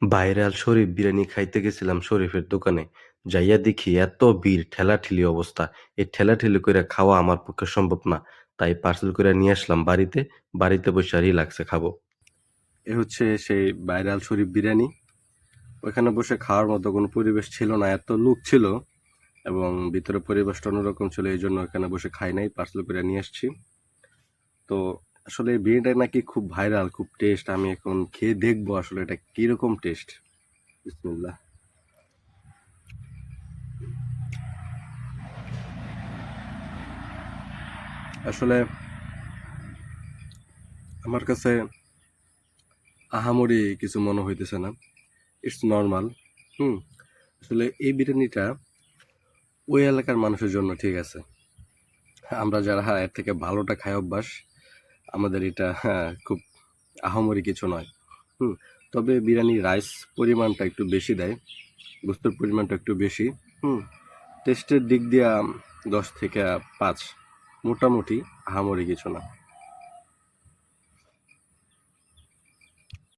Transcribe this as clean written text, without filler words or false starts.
Viral শরীফ বিরিয়ানি খাইতে গেছিলাম শরীফের দোকানে। যাইয়া দেখি এত ভিড়, ঠেলাঠেলি অবস্থা। এই ঠেলাঠেলি কইরা খাওয়া আমার পক্ষে সম্ভব না। তাই পার্সেল কইরা নিয়ে আসলাম বাড়িতে। বাড়িতে বইসা রিল্যাক্সে খাবো। এ হচ্ছে সেই ভাইরাল শরীফ বিরিয়ানি। ওইখানে বসে খাওয়ার মতো কোনো পরিবেশ ছিল না। এত লোক ছিল এবং ভিতরে পরিবেশটা অন্যরকম ছিল। এইজন্য ওখানে বসে খাই নাই, পার্সেল কইরা নিয়ে আসছি। তো আসলে এই বিরিয়ানিটা নাকি খুব ভাইরাল, খুব টেস্ট। আমি এখন খেয়ে দেখবো আসলে এটা কিরকম টেস্ট। বিসমিল্লাহ। আসলে আমার কাছে আহামরি কিছু মনে হইতেছে না, ইটস নর্মাল। হুম। আসলে এই বিরিয়ানিটা ওই এলাকার মানুষের জন্য ঠিক আছে। আমরা যারা এর থেকে ভালোটা খাই অভ্যাস, আমাদের এটা খুব আহামরি কিছু নয়। হুম। তবে বিরিয়ানি রাইস পরিমাণটা একটু বেশি দেয়, গোস্তের পরিমাণটা একটু বেশি। হুম। টেস্টের দিক দিয়ে 10 থেকে 5, মোটামুটি আহামরি কিছু না।